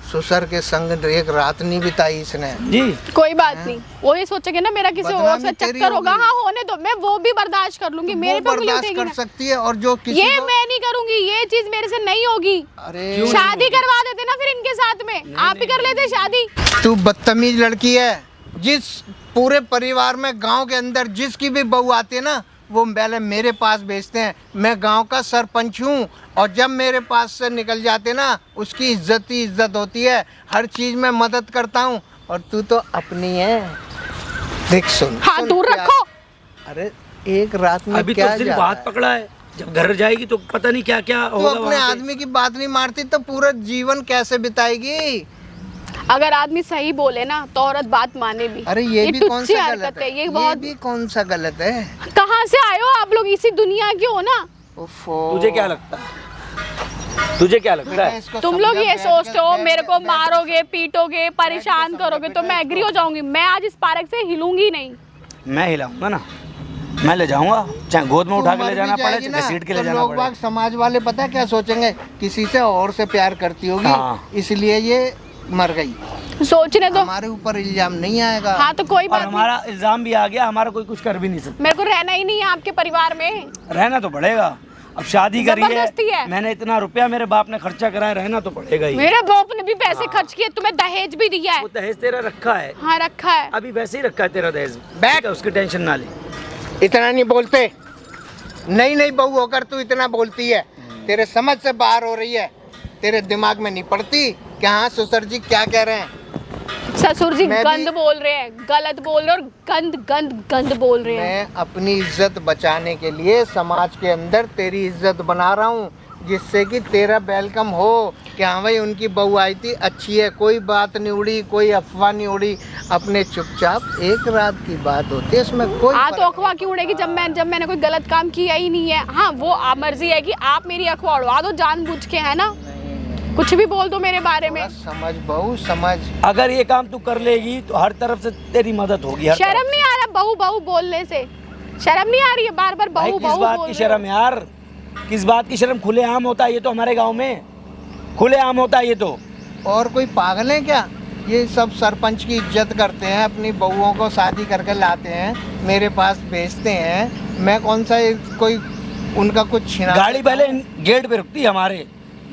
ससुर के संग एक रात नहीं बिताई इसने जी। कोई बात नहीं, वो ये सोचेंगे ना मेरा किसी और से बदनामी तेरी चक्कर होगा। होगी। हाँ होने दो, मैं वो भी बर्दाश्त कर लूंगी, मेरे पे उंगली बर्दाश्त उठेगी कर ना। सकती है, और जो किसी ये को मैं नहीं करूंगी, ये चीज मेरे से नहीं होगी। अरे शादी करवा देते ना फिर इनके साथ में, आप ही कर लेते शादी। तू बदतमीज लड़की है। जिस पूरे परिवार में गांव के अंदर जिसकी भी बहू आती है ना, वो पहले मेरे पास भेजते हैं। मैं गांव का सरपंच हूँ, और जब मेरे पास से निकल जाते ना, उसकी इज्जत ही इज्जत होती है। हर चीज में मदद करता हूँ, और तू तो अपनी है। देख सुन, हाथ सुन दूर प्यार। रखो। अरे एक रात में अभी क्या तो सिर्फ जा हाथ रहा है? पकड़ा है, जब घर जाएगी तो पता नहीं क्या क्या तू होगा अपने वहाँ पे। आदमी की बात नहीं मारती तो पूरा जीवन कैसे बिताएगी? अगर आदमी सही बोले ना तो औरत बात माने भी। अरे ये भी कौन तुच्छी सा गलत हरकत है? ये बहुत। भी कौन सा गलत है? कहाँ से आए हो आप लोग, इसी दुनिया के हो ना। उफ़ो। तुझे क्या लगता है? तुझे क्या लगता है? इसको तुम समझा, लोग ये बैठ सोचते के- हो बैठ मेरे के- को बैठ के- मारोगे, पीटोगे, परेशान करोगे तो मैं एग्री हो जाऊंगी। मैं आज इस पार्क से हिलूंगी नहीं। मैं हिलाऊंगा ना, मैं ले जाऊंगा, चाहे गोद में उठा तू के मर ले भी जाना पड़े, जाएगी ना, घसीट के तो ले जाना लोग पड़े। बाग समाज वाले पता है क्या सोचेंगे? किसी से और से प्यार करती होगी, हाँ। इसलिए ये मर गई। सोचने दो। हमारे ऊपर इल्जाम नहीं आएगा। हाँ तो कोई और बात नहीं, हमारा इल्जाम भी आ गया, हमारा कोई कुछ कर भी नहीं सकता। मेरे को रहना ही नहीं है आपके परिवार में। रहना तो पड़ेगा, अब शादी करी जबरदस्ती है। मैंने इतना रुपया मेरे बाप ने खर्चा कराया, रहना तो पड़ेगा ही। मेरे बाप ने भी पैसे खर्च किए, तुम्हें दहेज भी दिया है। वो दहेज तेरा रखा है, हाँ रखा है। अभी वैसे ही रखा है तेरा दहेज। बैठ। ठीक है, उसकी टेंशन ना ले। इतना नहीं बोलते, नई नई बहू होकर तू इतना बोलती है, तेरे समझ से बाहर हो रही है, तेरे दिमाग में नहीं पड़ती कि हाँ ससुर जी क्या कह रहे हैं। ससुर जी मैं गंद भी- बोल रहे हैं, गलत बोल रहे हैं, और गंद गंद गंद बोल रहे हैं। मैं अपनी इज्जत बचाने के लिए समाज के अंदर तेरी इज्जत बना रहा हूँ, जिससे कि तेरा वेलकम हो कि हाँ भाई उनकी बहू आई थी, अच्छी है, कोई बात नहीं उड़ी, कोई अफवाह नहीं उड़ी। अपने चुपचाप एक रात की बात होती है, इसमें कोई हाँ फर्क तो अखवा क्यों उड़ेगी जब मैंने कोई गलत काम किया ही नहीं है। हाँ वो मर्जी है कि आप मेरी अखवा उड़वा दो जानबूझ के, है ना। कुछ भी बोल दो मेरे बारे में। थोड़ा समझ बहू समझ। अगर ये काम तू कर लेगी तो हर तरफ से तेरी मदद होगी। हर शर्म तरफ नहीं आ रहा बहू बहू बोलने से? शर्म नहीं आ रही है बार बार भाई, बहू किस बहू बात बोल की रहे हो? शर्म यार, किस बात की शर्म? खुलेआम होता है ये तो, हमारे गांव में खुलेआम होता है ये तो। और कोई पागल है क्या? ये सब सरपंच की इज्जत करते हैं, अपनी बहुओं को शादी करके लाते हैं, मेरे पास भेजते हैं। मैं कौन सा कोई उनका कुछ छिना? गाड़ी पहले गेट पे रुकती है हमारे,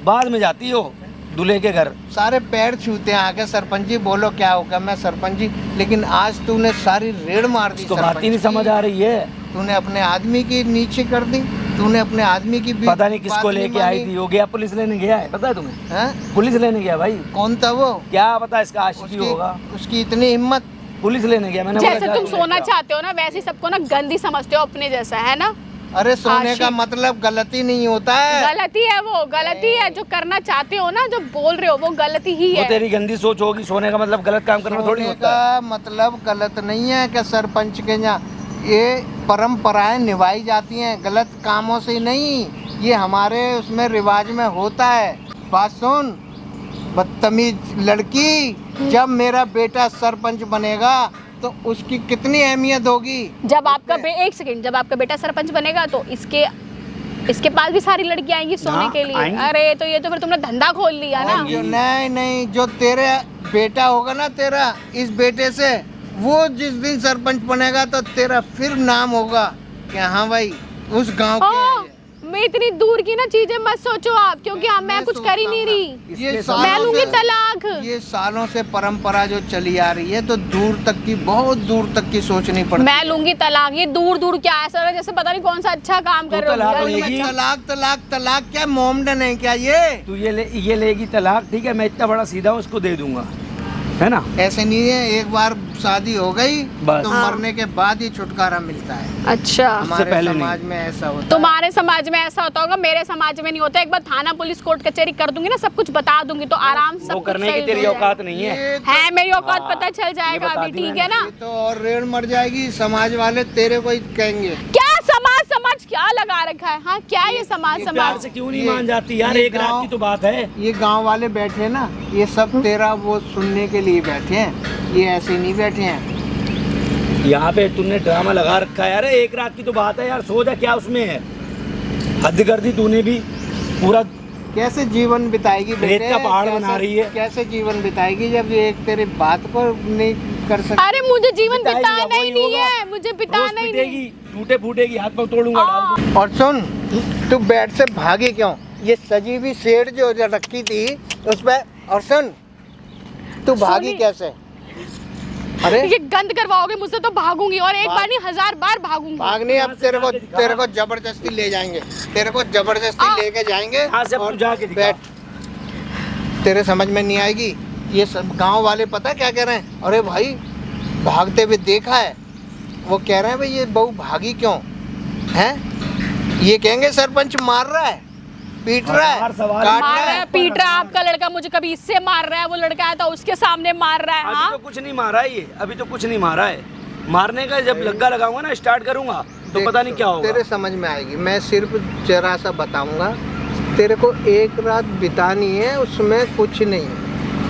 बाद में जाती हो दूल्हे के घर। सारे पैर छूते हैं आके, सरपंच जी बोलो क्या होगा, मैं सरपंच जी। लेकिन आज तूने सारी रेड़ मार दी। उसको बात ही नहीं सरपंच समझ की। आ रही है। तूने अपने आदमी की नीचे कर दी, तूने अपने आदमी की भी पता नहीं किसको बात लेके आई मानी। थी, वो गया पुलिस लेने गया है, पता है तुम्हें? हैं? पुलिस लेने गया भाई, कौन था वो? क्या पता इसका आशिकी होगा। उसकी इतनी हिम्मत। पुलिस लेने गया, मैंने बोला जैसे जा तुम तू लेके सोना आ। चाहते हो ना, वैसे ही सबको ना गंदी समझते हो अपने जैसा, है ना। अरे सोने का आशिक। मतलब गलती नहीं होता है। गलती है वो, गलती है जो करना चाहते हो ना, जो बोल रहे हो वो गलती ही वो है। तेरी गंदी सोच होगी, सोने का मतलब गलत काम करना थोड़ी सोने होता है। का मतलब गलत नहीं है कि सरपंच के यहाँ ये परंपराएं निभाई जाती हैं, गलत कामों से नहीं, ये हमारे उसमें रिवाज में होता है। बात सुन बदतमीज लड़की, जब मेरा बेटा सरपंच बनेगा तो उसकी कितनी अहमियत होगी। जब आपका एक सेकंड, जब आपका बेटा सरपंच बनेगा तो इसके पास भी सारी लड़कियां आएंगी सोने हाँ, के लिए। आएंगी। अरे तो ये तो फिर तुमने धंधा खोल लिया ना। जो नहीं नहीं, जो तेरे बेटा होगा ना, तेरा इस बेटे से, वो जिस दिन सरपंच बनेगा तो तेरा फिर नाम होगा कि हाँ भाई उस गांव के हैं ये। मैं इतनी दूर की ना चीजें मत सोचो आप, क्योंकि मैं कुछ कर ही नहीं रही। ये मैं सालों लूंगी से- तलाक। ये सालों से परंपरा जो चली आ रही है, तो दूर तक की, बहुत दूर तक की सोचनी पड़ती मैं लूंगी तलाक। ये दूर दूर क्या है सर, जैसे पता नहीं कौन सा अच्छा काम कर तो रहे तलाक हो। लेगी। है। तलाक तलाक तलाक क्या मोमडन है क्या ये? तू ये लेगी तलाक, ठीक है, मैं इतना बड़ा सीधा हूँ, उसको दे दूंगा। है ना। ऐसे नहीं है एक बार शादी हो गई बस। तो हाँ। मरने के बाद ही छुटकारा मिलता है। अच्छा, हमारे पहले नहीं। समाज में ऐसा होता है। तुम्हारे समाज में ऐसा होता होगा, मेरे समाज में नहीं होता। एक बार थाना पुलिस कोर्ट कचहरी कर दूंगी ना, सब कुछ बता दूंगी तो आराम से वो सब करने कुछ की सही तेरी हो औकात नहीं है। ये जाएगा। है मेरी औकात, हाँ, पता चल जाएगा बता अभी, दी ठीक है ना। तो और रेड़ मर जाएगी, समाज वाले तेरे को ही कहेंगे। क्या समाज समाज क्या लगा रखा है? हाँ, क्या ये समाज प्यार समाज? से क्यों नहीं ये- मान जाती यार, ये एक रात गाँव- की तो बात है। ये गांव वाले बैठे ना, ये सब तेरा वो सुनने के लिए बैठे हैं, ये ऐसे नहीं बैठे हैं। यहाँ पे तूने ड्रामा लगा रखा है यार, एक रात की तो बात है यार, सो जा, क्या उसमें है। हद कर दी तूने भी, पूरा कैसे जीवन बिताएगी रेत बेटे? का पहाड़ कैसे- बना रही है। कैसे जीवन बिताएगी जब ये एक तेरी बात को नहीं कर सकती? अरे मुझे जीवन बिताएगी, बिताना अब वही ही नहीं होगा। है, मुझे रोज बिताना ही नहीं। पिटेगी, टूटे फूटेगी, हाथ पाँव तोड़ूंगा, डाल दूंगा। और सुन, तू बेड से भागी क्यों? ये सजी हुई शेड जो रखी थी उस पे, और सुन तू भागी सुनी। कैसे? अरे ये गंद करवाओगे मुझसे तो भागूंगी, और एक बार नहीं 1000 बार भागूंगी। भागनी, अब तेरे को जबरदस्ती ले जाएंगे, तेरे को जबरदस्ती आ। लेके जाएंगे। यहाँ से अब और तू जाके दिखा। बैठ, तेरे समझ में नहीं आएगी। ये सब गांव वाले पता क्या कह रहे हैं? अरे भाई भागते हुए देखा है, वो कह रहे हैं भाई ये बहू भागी क्यों है? ये कहेंगे सरपंच मार रहा है, पीट रहा है, हर सवाल काट मार रहा रहा है, है। पीट रहा है। आपका लड़का मुझे कभी इससे मार रहा है, वो लड़का आया था उसके सामने मार रहा है। अभी हाँ, तो कुछ नहीं मारा है ये, अभी तो कुछ नहीं मारा है। मारने का जब लग्गा लगाऊंगा ना, स्टार्ट करूंगा तो देख, पता नहीं क्या होगा। तेरे समझ में आएगी। मैं सिर्फ जरा सा बताऊंगा, तेरे को एक रात बितानी है, उसमें कुछ नहीं है,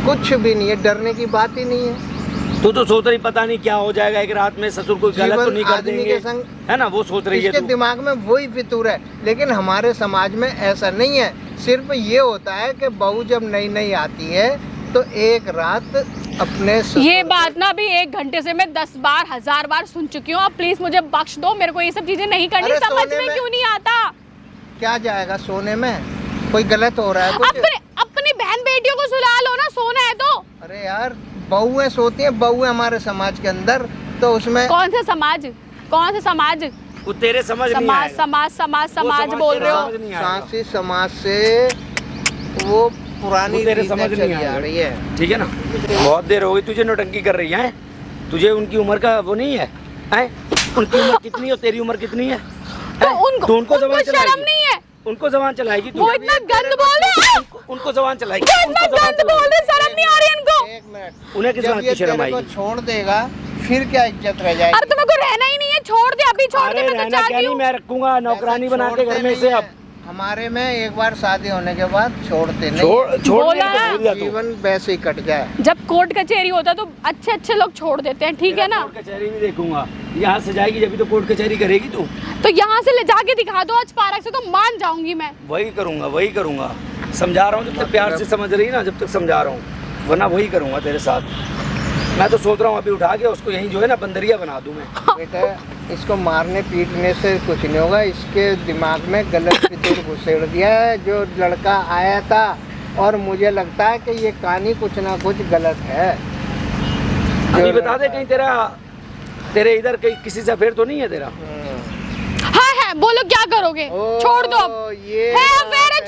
कुछ भी नहीं है, डरने की बात ही नहीं है। तू तो सोच रही पता नहीं क्या हो जाएगा एक रात में, ससुर कोई गलत तो जीवन नहीं कर आदमी देंगे, के संग, है ना, वो सोच रही है इसके तू। दिमाग में वही फितूर है। लेकिन हमारे समाज में ऐसा नहीं है। सिर्फ ये होता है कि बहू जब नई नई आती है तो एक रात अपने ससुर ये को- बात ना अभी 1 घंटे से मैं 10 बार 1000 बार सुन चुकी हूँ। अब प्लीज मुझे बख्श दो, मेरे को ये सब चीजें नहीं करनी। अरे समझ सोने में में- क्यों नहीं आता? क्या जाएगा सोने में? कोई गलत हो रहा है कुछ? अपनी बहन बेटियों को सुला लो ना, सोना है तो। अरे यार बहुएं सोती हैं, बहुएं हमारे समाज के अंदर, तो उसमें कौन सा समाज? कौन सा समाज? वो तेरे समझ नहीं समाज आएगा। समाज समाज वो समाज समाज बोल तेरा रहे हो। समझ नहीं आएगा। सांसी समाज से वो पुरानी वो तेरे रीतें समझ नहीं चली आ आएगा। रही है। ठीक है ना, बहुत देर हो गई तुझे नौटंकी कर रही है। तुझे उनकी उम्र का वो नहीं है, हैं? उनकी उम्र कितनी है और तेरी उम्र कितनी है? तो हैं? उनको तो उनको जबान शर्म चलाएगी, नहीं है? उनको जबान चलाएगी तू। वो इतना गंद बोल रहे हैं, उनको जबान चलाएगी, वो इतना उनको जबान गंद बोल रहे हैं, शर्म नहीं आ रही इनको? एक मिनट, उन्हें किस जब बात ये की शर्म तेरे को आएगी? छोड़ देगा फिर क्या इज्जत रह जाएगी? अरे तुम्हें को रहना ही नहीं है, छोड़ दे अभी, छोड़ दे, अरे मैं तो रहना चाहती क्या नहीं, हूँ। मैं रखूंगा नौकरानी बना के घर छोड़ते में नहीं से। है। अब हमारे में एक बार शादी होने के बाद छोड़ते नहीं, छोड़ बोला तो भूल जा तू। जीवन वैसे ही कट जाए। जब कोर्ट कचहरी होता है तो अच्छे अच्छे लोग छोड़ देते हैं, ठीक है ना? कोर्ट कचहरी नहीं देखूंगा, यहाँ से जाएगी जब भी तो कोर्ट कचहरी करेगी तू। तो यहाँ से ले जाके दिखा दो आज पार्क से, तो मान जाऊंगी मैं। वही करूंगा, समझा रहा हूँ जब तक प्यार से समझ रही ना, जब तक समझा रहा हूँ, वरना वही करूंगा तेरे साथ। मैं तो सोच रहा हूँ अभी उठा के उसको यहीं जो है ना बंदरिया बना दूं मैं। बेटा इसको मारने पीटने से कुछ नहीं होगा, इसके दिमाग में गलत फितूर घुसेड़ दिया है जो लड़का आया था, और मुझे लगता है कि ये कहानी कुछ ना कुछ गलत है। अभी बता दे कहीं तेरे इधर कहीं किसी से अफेयर तो नहीं है तेरा? हाँ है, बोलो क्या करोगे? छोड़ दो अब। ये है अफेयर है,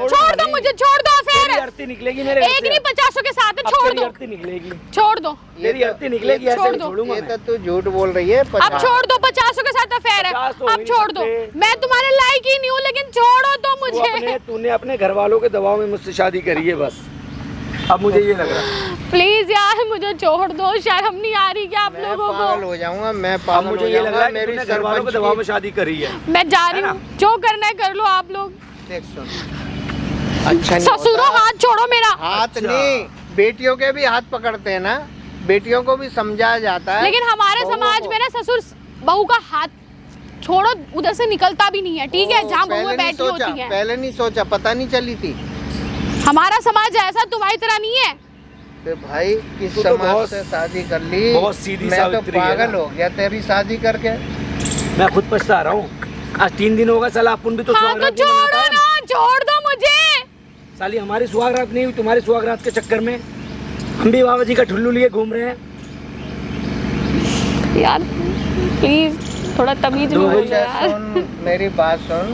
छोड़ दो मुझे, छोड़ दो अफेयर तेरी है। अर्थी निकलेगी मेरे घर एक से। नहीं 50 के साथ है, अब छोड़ तेरी दो, अर्थी निकलेगी, छोड़ दो। तेरी अर्थी निकलेगी, ऐसे छोड़ नहीं दो। छोड़ूंगा ये मैं। तो तू झूठ बोल रही है। अब छोड़ दो, 50 के साथ अफेयर है, 50 तो हो अब ही छोड़ नहीं दो। सकते। मैं तुम्हारे लायक ही नहीं हूँ, लेकिन छोड़ो तो मुझे। तूने अपने घर वालों के दबाव में मुझसे शादी करी है बस, अब मुझे ये लग रहा है। प्लीज यार मुझे छोड़ दो, शर्म नहीं आ रही क्या आप मैं लोगों पागल को? हो जाऊंगा, मैं अब पागल मुझे हो ये लग रहा जाऊंगा। है कि मेरी तूने घर वालों के सरपंच दबाव में की- शादी करी है। मैं जा रही है हूँ, जो करना है कर लो आप लोग। देख सुन, अच्छा नहीं ससुरो होता। हाथ छोड़ो मेरा। हाथ अच्छा। नहीं, बेटियों के भी हाथ पकड़ते हैं ना, बेटियों को भी समझाया जाता है। लेकिन हमारे बहू समाज को- में ना ससुर बहू का हाथ छोड़ो उधर से निकलता भी नहीं है, ठीक है? ओ, जहाँ पहले बहुएं नहीं बैठी सोचा, होती हैं। पहले नहीं सोचा, पता नहीं चली थी। हमारा समाज ऐसा तुम्हारी तरह नहीं है। तो भाई किस तू तो समाज बहुत- से शादी कर ली? बहुत सीधी मैं तो सावित्री है पागल ना। हो गया तेरी शादी करके। मैं खुद पछता रहा हूँ। आज 3 दिन होगा, साला अपन भी तो हाँ सुहाग तो रात नहीं मना छोड़ो पाए। ना, छोड़ दो मुझे। साली हमारी सुहाग रात नहीं हुई, तुम्हारी सुहाग रात के चक्कर में हम भी बाबा जी का ठुल्लू लिए घूम रहे हैं। यार प्लीज थोड़ा तमीज में दो बोलो अच्छा यार। सुन, मेरी बात सुन,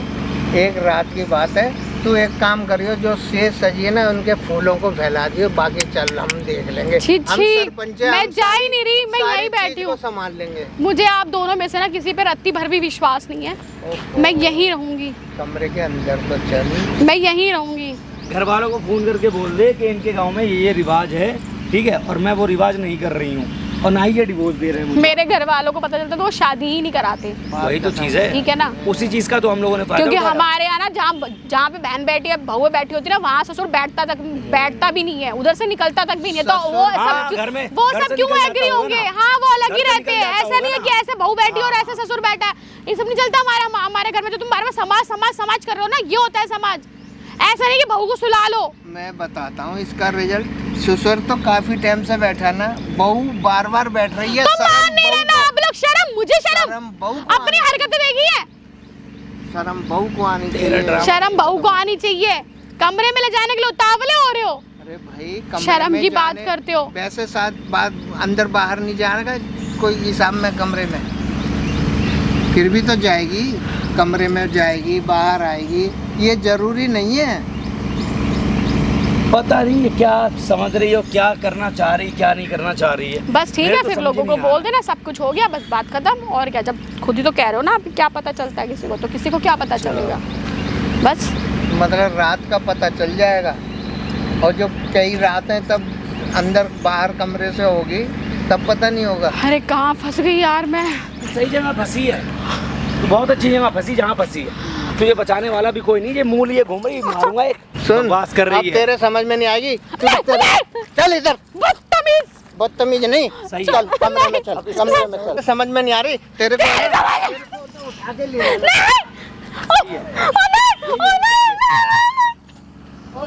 एक रात की बात है, तू एक काम करियो, जो सेज सजी है ना उनके फूलों को फैला दियो, बाकी चल हम देख लेंगे। छी हम छी, सरपंच हैं, मैं हम जा ही नहीं रही, मैं सारी यहीं चीज बैठी को हूँ। संभाल लेंगे। मुझे आप दोनों में से ना किसी पे रत्ती भर भी विश्वास नहीं है। ओहो। मैं यहीं रहूंगी, कमरे के अंदर तो चल। मैं यहीं रहूंगी। घर वालों को फोन करके बोल दे कि इनके गांव में ये रिवाज है, ठीक है, और मैं वो रिवाज नहीं कर रही हूँ, और ना ही ये डिवोर्स दे रहे हैं मुझे। मेरे घर वालों को पता चलता तो वो शादी ही नहीं कराते। वही तो चीज है, ठीक है ना, उसी चीज का तो हम लोगों ने फायदा क्योंकि उठाया। हमारे यहाँ ना जहाँ पे बहन बैठी है, बहू बैठी होती है ना, वहाँ ससुर बैठता भी नहीं है, उधर से निकलता तक भी नहीं है। तो वो हाँ, सब घर में वो घर सब से क्यों निकल एग्री जाता होगा होंगे? ना। हाँ, वो अलग ही घर से रहते निकल हैं। जाता ऐसा नहीं है होगा कि ना। ऐसे बहू बैठी है और ऐसे ससुर बैठा है, ये सब नहीं चलता हमारे घर में। जो तुम बार बार समाज कर रहे हो ना, ये होता है समाज। ऐसा नहीं कि बहू को सुला लो। मैं बताता हूँ इसका रिजल्ट। ससुर तो काफी टाइम से बैठा ना, बहू बार बार बैठ रही है। तो मान नहीं रहे ना आप लोग। शर्म, मुझे शर्म बहू को अपनी हरकतें देखी है। शर्म बहू को आनी तेरा चाहिए। ड्रामा। शर्म बहू को आनी चाहिए। कमरे में ले जाने के लिए उतावले हो रहे हो। अरे भाई, कमरे शर्म में की बात जाने- करते हो। वैसे साथ बात अंदर बाहर नहीं जाने का कोई हिसाब में, कमरे में फिर भी तो जाएगी, कमरे में जाएगी, बाहर आएगी, ये जरूरी नहीं है। पता नहीं है क्या समझ रही हो, क्या करना चाह रही, क्या नहीं करना चाह रही है। बस ठीक मेरे है, तो फिर समझ लोगों ही को नहीं आ बोल रहा। देना, सब कुछ हो गया, बस बात खत्म। और क्या, जब खुद ही तो कह रहे हो ना, अभी क्या पता चलता है किसी को, तो किसी को क्या पता चलेगा। बस मतलब रात का पता चल जाएगा, और जो कई रातें तब अंदर बाहर कमरे से होगी तब पता नहीं होगा। अरे कहाँ फंस गई यार मैं। सही जगह फंसी है, तू बहुत अच्छी जगह फंसी, जहाँ फंसी है। तुझे बचाने वाला भी कोई नहीं, ये मुंह लिए घूम रही, मारूंगा एक। सुन, बकवास कर अब रही है। तेरे समझ में नहीं आएगी। चल इधर, बदतमीज। बदतमीज नहीं, सही। चल कमरे में चल, कमरे में चल। समझ में नहीं आ रही तेरे को, तो उठा के ले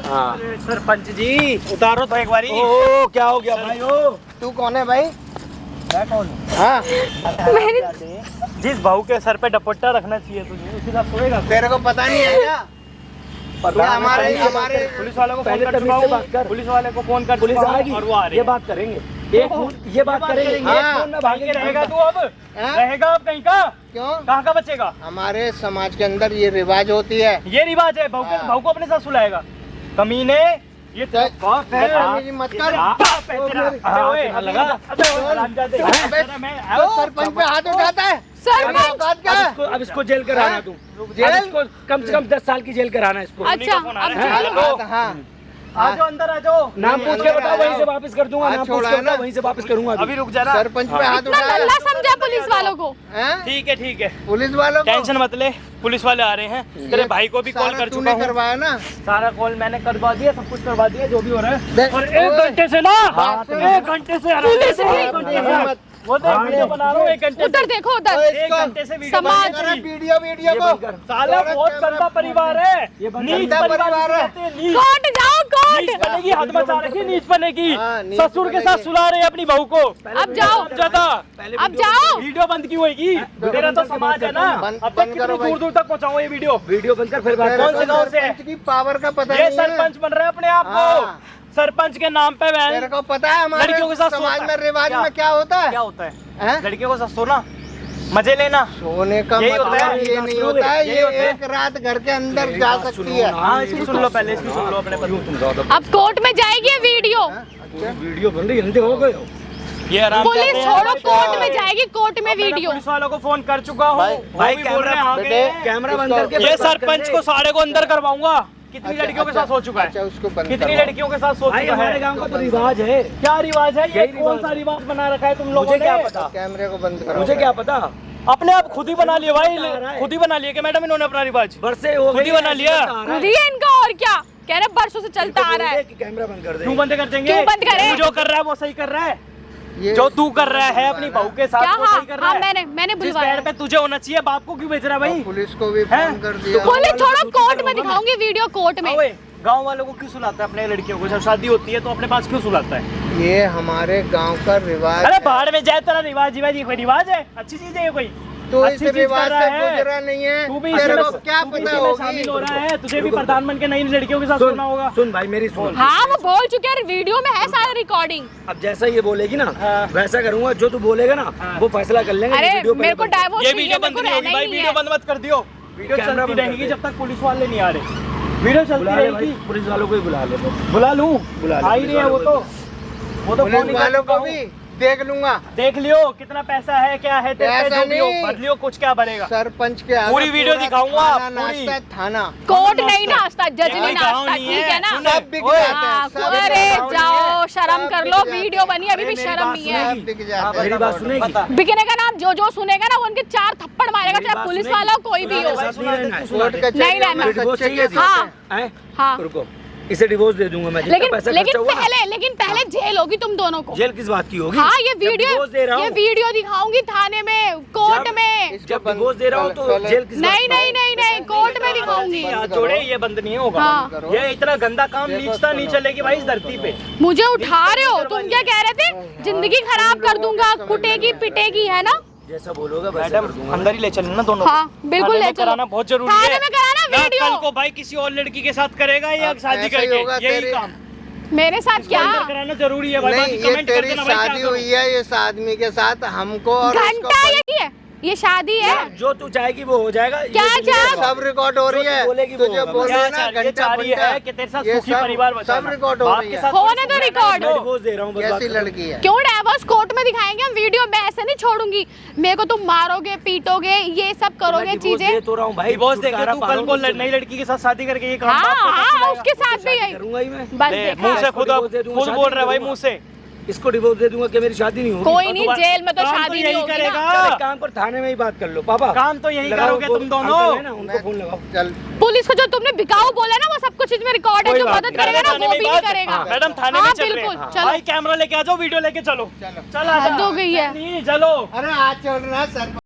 हाँ। सरपंच जी उतारो तो एक बारी। ओ क्या हो गया भाई? ओ तू कौन है भाई? मैं कौन हाँ, जिस बहू के सर पे दुपट्टा रखना चाहिए तुझे, उसी साथ सोएगा। तेरे को पता नहीं है क्या? पता नहीं, हमारे पुलिस वालों को फोन पहले कर तमीज चुका से हूँ, बात कर। पुलिस वाले को फोन कर पुलिस चुका हूँ आएगी और वो आ रहे ये हैं। बात करेंगे, एक फोन ये बात करेंगे, एक हाँ। फोन में भागे भागेंगे। रहेगा तू अब? हाँ? रहेगा अब कहीं का? क्यों? कहाँ का बचेगा? हमारे समाज के अंदर ये रिवाज होती है। ये रिवाज है, बहू हाँ। को अपने साथ सुलाएगा। कमीने, ये चल, बाप है। बदतमीजी मत कर। बाप है तेरा। अबे ओए, हाँ, लगा। अबे ओए, हरामजादे। अबे, तो सरपंच पे हाथ उठाता है। सरपंच। तेरी औकात क्या है? अब इसको जेल कराना हाँ? तुम, जेल? अब इसको कम से कम 10 साल की जेल कराना इसको। अच्छा, फोन आ अब रहा है। जेल हाँ, हाँ। आ जाओ अंदर, आ जाओ। नाम पूछ के अंदर बताओ, आ वहीं जाओ। से वापस कर दूंगा। हाथ नाम पूछ छोड़ा के है बताओ, ना? वहीं से वापस करूंगा अभी रुक जा ना। सरपंच पे हाथ इतना उठाया। गल्ला समझा पुलिस वालों को। हैं? ठीक है, ठीक है, पुलिस वालों को टेंशन मत ले, पुलिस वाले आ रहे हैं। तेरे भाई को भी कॉल सारा कर तूने चुका हूँ। करवाया ना? सारा कॉल मैंने करवा दिया, सब कुछ करवा दिया, जो भी हो रहा है। देख, और एक ओए, घंटे से ना, बात सुन। 1 घंटे से पुलिस एक है। घंटे से हाँ, वो देख वीडियो बना रहा हूँ 1 घंटे उधर से। देखो, ओए, उधर। 1 घंटे से वीडियो समाज। बना रही है। वीडियो ये को बंद कर। साला बहुत गंदा परिवार है, ये बंद नीच गंदा परिवार परिवार है। रहते हैं, नीच। कोर्ट जाओ, नीच कोर्ट। बनेगी, हद मचा रखी नीच बनेगी। हाँ, नीच ससुर के साथ बनेगी। सुला रहे हैं अपनी बहू को। अब जाओ, ज्यादा अब जाओ। वीडियो बंद क्यों होगी? तेरा तो समाज है ना। बंद- अब तक बंद कितनी करो भाई। दूर दूर तक पहुंचाऊं ये वीडियो? वीडियो बंद कर, फिर बात तेरे कौन कर। से को गांव से है? सरपंच की पावर का पता ये नहीं है। सरपंच बन रहे हैं अपने आप हाँ। को, सरपंच के नाम पे तेरे वैन। को पता है हमारे लड़कियों के साथ समाज सोता में है। रिवाज क्या? में क्या होता है? क्या होता है? हैं? लड़कियों को साथ सोना, मजे लेना। सोने का यही होता मतलब है। ये नहीं होता है, यही ये होता है। एक रात घर के अंदर जा सकती है। हाँ, इसकी सुन लो पहले, इसकी सुन लो अपने पति। अब कोर्ट में जाएगी ये वीडियो। वीडियो बन रही, अंधे हो गए हो। ये आराम पुलिस जाते हैं। छोड़ो, कोर्ट में जाएगी, कोर्ट में मैंने वीडियो। पुलिस वालों को फोन कर चुका हूँ। भाई, वो भाई, भी बोल रहे हैं आ गए बेटे, हैं। कैमरा बंद इसको- करके ये फिर बात सरपंच करते को हैं। सारे को अंदर करवाऊंगा। कितनी अच्छा, लड़कियों के अच्छा, साथ हो चुका अच्छा, है? उसको बंद कितनी करवाओ। लड़कियों के साथ हो भाई चुका हमारे है? गांव का तो रिवाज है, क्या रिवाज है? ये यही कौन रिवाज सा है। रिवाज बना रखा है तुम लोगों मुझे ने? क्या पता, कैमरे को बंद करो। मुझे क्या पता। अपने आप खुद ही बना लिया भाई, आ रहा है। खुद ही बना लिया कि मैडम इन्होंने अपना रिवाज। बरसे हो खुद ही गई, बना ऐसे लिया। बता रहा है। खुद ही है इनका, और क्या कह रहे, बरसों से चलता आ रहा है। कि कैमरा बंद कर दे। क्यों बंद कर देंगे? क्यों बंद करें? तू जो कर रहा है वो सही कर रहा है। ये जो तू कर रहा है अपनी बहू के साथ क्या? वो सही कर रहा हाँ, है। मैंने जिस बुलवाया। पैर पे तुझे होना चाहिए, बाप को क्यों भेज रहा है भाई? पुलिस को भी हैं? फोन कर दिया। पुलिस छोड़ो, कोर्ट में दिखाऊंगी वीडियो, कोर्ट में। ओए, गांव वालों को क्यों सुलाता है अपने लड़कियों को? जब शादी होती है तो अपने पास क्यों सुलाता है? ये हमारे गांव का रिवाज अरे है। बाहर में जाए तेरा रिवाज, ये कोई रिवाज है? अच्छी चीज है ये कोई? तू अच्छी इस चीज रिवाज कर रहा से है। गुजरा नहीं है, तू भी तेरे इसी को में- क्या तू भी पता इसी में होगी। शामिल हो रहा है। तुझे भी प्रधान बन के नई लड़कियों के साथ सुन, सोना होगा। सुन भाई मेरी सुन। हाँ, वो बोल चुके हैं, वीडियो में है सारा रिकॉर्डिंग। अब जैसा ये बोलेगी ना हाँ। वैसा करूंगा, जो तू बोलेगा ना हाँ। वो फैसला कर लेंगे। अरे वीडियो पहले मेरे को बंद कर। डाइवोर्स ये चाहिए, वीडियो मेरे बंद को नहीं होगी रहना भाई, ही नहीं वीडियो है। बंद मत कर दियो। वीडियो कैमरा चलती बंद कर रहेगी दे। जब तक पुलिस वाले नहीं आ रहे। वीडियो चलती बुला ले भाई, रहेगी। पुलिस वालों को ही बुला ले बस। बुला लूं? बुला ले, आ ही पुलिस नहीं है वो वालों तो। को वो तो पुलिस फोन ही कर वालों चुका को हूं। भी देख लूंगा। देख लियो कितना पैसा है, क्या है तेरे पे, पैसा जो भी हो, नहीं। भर लियो, कुछ क्या भरेगा। सरपंच के आगे पूरी वीडियो पूरा दिखाऊंगा, थाना पूरी। नाचता है, थाना कोर्ट नहीं नाचता, जज ये नहीं गाँव नाचता, नहीं ठीक है ना? सुनो, सब बिक ओए, जाते हैं, हाँ, सब अरे बिक जाते हैं। जाओ शर्म सब कर बिक लो, जाते हैं। वीडियो बनी अभी भी मेरी शर्म बात नहीं है। सब बिक जाते हैं। मेरी बात सुनेगी? बता। बिकने का नाम जो सुनेगा ना वो उनके 4 थप्पड़ मारेगा, मेरी चाहे बात पुलिस सुनेगी? वाला हो कोई भी हो। सुना दे, सुना दे, सुना दे, तू कोर्ट सुना दे। कचहरी नहीं में रहना। सच्चे डिवोर्स के चाहिए? हाँ। हैं? हाँ रुको, इसे डिवोर्स दे दूंगा मैं, जितना पैसा खर्चा लेकिन हुआ ना। लेकिन पहले जेल होगी तुम दोनों को। जेल किस बात की होगी? हाँ ये जब डिवोर्स दे रहा वीडियो, ये हूँ, वीडियो दिखाऊंगी थाने में, कोर्ट जब- में। इसको जब बंद- डिवोर्स दे रहा हूँ तो पहले- जेल किस बात नहीं की? नहीं नहीं नहीं, कोर्ट में दिखाऊंगी। हाथ जोड़े, ये बंद नहीं होगा। हाँ। करो। ये इतना गंदा काम देखो, नीचता नहीं सुनो, चलेगी भाई इस धरती पे। मुझे उठा रहे हो, तुम क्या कह रहे थे? जिंदगी खराब कर दूंगा, कुटेगी पिटेगी, है ना? जैसा बोलोगे वैसा मैडम कर दूंगा। अंदर ही ले चलना ना दोनों को। हाँ बिल्कुल थाने ले में चलो। कराना बहुत जरूरी है। थाने में कराना ना वीडियो। कल को भाई किसी और लड़की के साथ करेगा या अब शादी ऐसा ही करके, होगा यही तेरे- काम मेरे साथ क्या? अंदर कराना जरूरी है भाई। नहीं, बाकी ये कमेंट कर तेरी देना भाई क्या शादी करूं। हुई है इस आदमी के साथ, हमको और उसको घंटा ये शादी है। जो तू चाहेगी वो हो जाएगा। ये क्या दुनिया चाह- का- सब रिकॉर्ड हो रही जो है। तू बोलेगी वो तुझे होगा। बोल क्या रहे ना चाह रही है? घंटा चाह रही घंटा। है कि तेरे साथ ये सुखी सब- परिवार सब बचाना। रिकॉर्ड हो बाप रही के है। साथ होने कुछ दो नहीं रिकॉर्ड। करना है। डिवोर्स दे रहा हूँ बस, बात कैसी खत्म। लड़की है? क्यों डाइवोर्स कोर्ट में दिखाएंगे हम, वीडियो में ऐसे नहीं छोड़ूंगी। मेरे को तुम मारोगे पीटोगे ये सब करोगे मैं डिवोर्स चीजें। दे तो रहा हूँ भाई। डिवोर्स देके छुटकारा तू पा कल रहा को हूँ मुझसे। नई लड़की के साथ शादी करके ये काम हाँ बाप को कैसे हाँ चलाएगा? उसके साथ भी यही। करूंगा ही मैं। बस ले, देखा। मुंह से इसको खुद डिवोर्स दे दूंगा, खुद शादी बोल नहीं रहा है भाई करूंगा। मुंह से। इसको डिवोर्स दे दूंगा कि मेरी शादी नहीं होगी। कोई नहीं, तो जेल में तो काम तो शादी नहीं यही होगी करेगा। ना। चल एक काम कर, थाने में ही बात कर लो पापा। काम तो यही लगाओ करोगे वो तुम दोनों। अंकल है ना, उनको फोन लगाओ। चल पुलिस को जो तुमने बिकाऊ बोला ना वो सब कुछ इसमें रिकॉर्ड है, कोई जो बात मदद नहीं। करेगा ना थाने वो में भी नहीं बात- करेगा। हाँ, मैडम थाने में हाँ, चल रहे बिल्कुल, हैं। चलो। भाई कैमरा लेके आ जाओ, वीडियो लेके चलो। चलो। चल आ जा। हद हो गई है। नहीं चलो। अरे आज चल रहा है सर।